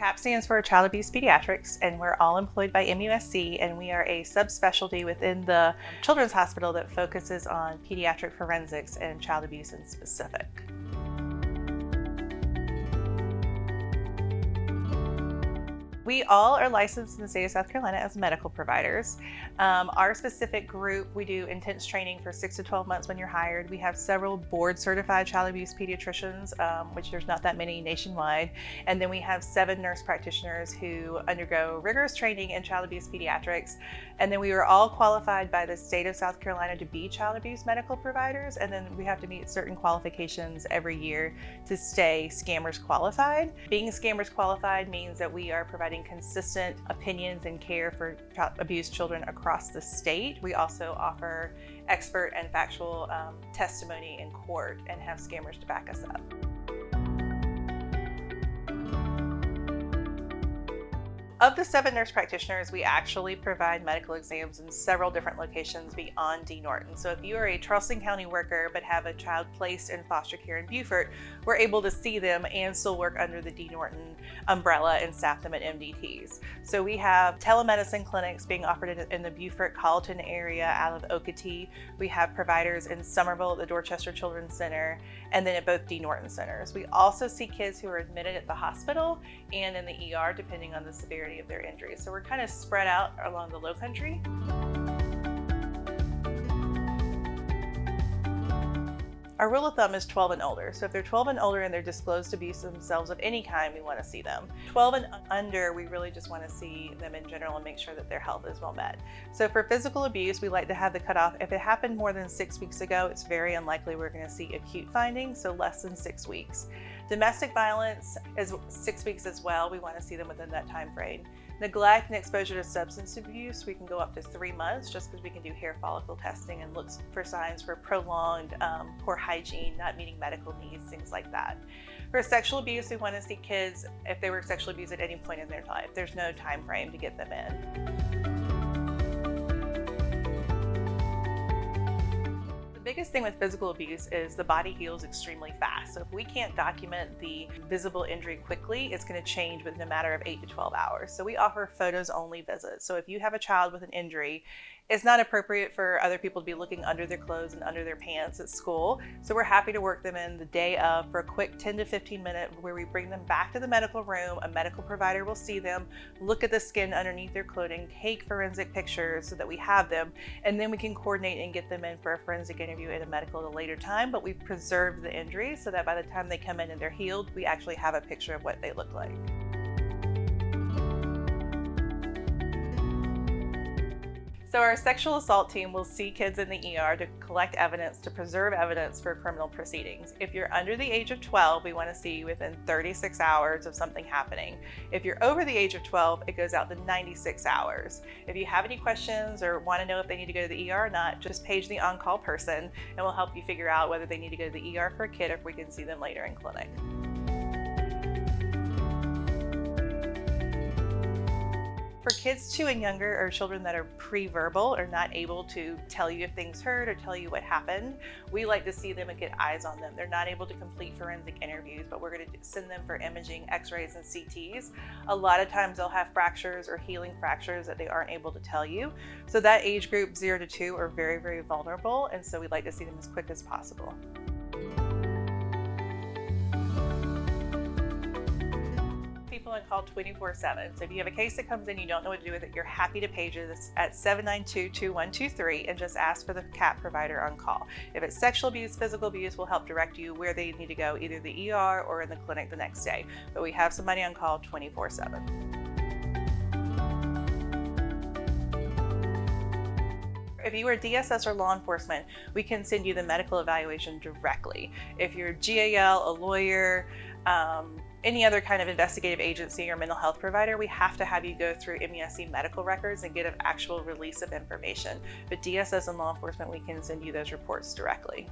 CAP stands for Child Abuse Pediatrics, and we're all employed by MUSC, and we are a subspecialty within the Children's Hospital that focuses on pediatric forensics and child abuse in specific. We all are licensed in the state of South Carolina as medical providers. Our specific group, we do intense training for 6 to 12 months when you're hired. We have several board certified child abuse pediatricians, which there's not that many nationwide. And then we have 7 nurse practitioners who undergo rigorous training in child abuse pediatrics. And then we are all qualified by the state of South Carolina to be child abuse medical providers. And then we have to meet certain qualifications every year to stay Scammers qualified. Being Scammers qualified means that we are providing consistent opinions and care for abused children across the state. We also offer expert and factual testimony in court and have Scammers to back us up. Of the 7 nurse practitioners, we actually provide medical exams in several different locations beyond D. Norton. So if you are a Charleston County worker but have a child placed in foster care in Beaufort, we're able to see them and still work under the D. Norton umbrella and staff them at MDTs. So we have telemedicine clinics being offered in the Beaufort, Colleton area out of Okatee. We have providers in Somerville at the Dorchester Children's Center and then at both D. Norton centers. We also see kids who are admitted at the hospital and in the ER depending on the severity of their injuries. So we're kind of spread out along the low country. Our rule of thumb is 12 and older. So if they're 12 and older and they're disclosed abuse themselves of any kind, we want to see them. 12 and under, we really just want to see them in general and make sure that their health is well met. So for physical abuse, we like to have the cutoff. If it happened more than 6 weeks ago, it's very unlikely we're going to see acute findings, so less than 6 weeks. Domestic violence is 6 weeks as well. We want to see them within that time frame. Neglect and exposure to substance abuse, we can go up to 3 months just because we can do hair follicle testing and look for signs for prolonged poor hygiene, not meeting medical needs, things like that. For sexual abuse, we want to see kids if they were sexually abused at any point in their life. There's no time frame to get them in. The biggest thing with physical abuse is the body heals extremely fast. So if we can't document the visible injury quickly, it's going to change within a matter of 8 to 12 hours. So we offer photos only visits. So if you have a child with an injury, it's not appropriate for other people to be looking under their clothes and under their pants at school. So we're happy to work them in the day of for a quick 10 to 15 minute where we bring them back to the medical room. A medical provider will see them, look at the skin underneath their clothing, take forensic pictures so that we have them, and then we can coordinate and get them in for a forensic interview at a medical at a later time. But we've preserved the injury so that by the time they come in and they're healed, we actually have a picture of what they look like. So our sexual assault team will see kids in the ER to collect evidence, to preserve evidence for criminal proceedings. If you're under the age of 12, we want to see you within 36 hours of something happening. If you're over the age of 12, it goes out to 96 hours. If you have any questions or want to know if they need to go to the ER or not, just page the on-call person and we'll help you figure out whether they need to go to the ER for a kid or if we can see them later in clinic. For kids 2 and younger, or children that are pre-verbal or not able to tell you if things hurt or tell you what happened, we like to see them and get eyes on them. They're not able to complete forensic interviews, but we're going to send them for imaging, x-rays, and CTs. A lot of times they'll have fractures or healing fractures that they aren't able to tell you. So that age group 0 to 2 are very, very vulnerable, and so we'd like to see them as quick as possible. People on call 24/7. So if you have a case that comes in, you don't know what to do with it, you're happy to page us at 792-2123 and just ask for the CAP provider on call. If it's sexual abuse, physical abuse, we'll help direct you where they need to go, either the ER or in the clinic the next day. But we have somebody on call 24/7. If you are DSS or law enforcement, we can send you the medical evaluation directly. If you're GAL, a lawyer, any other kind of investigative agency or mental health provider, we have to have you go through MUSC medical records and get an actual release of information. But DSS and law enforcement, we can send you those reports directly.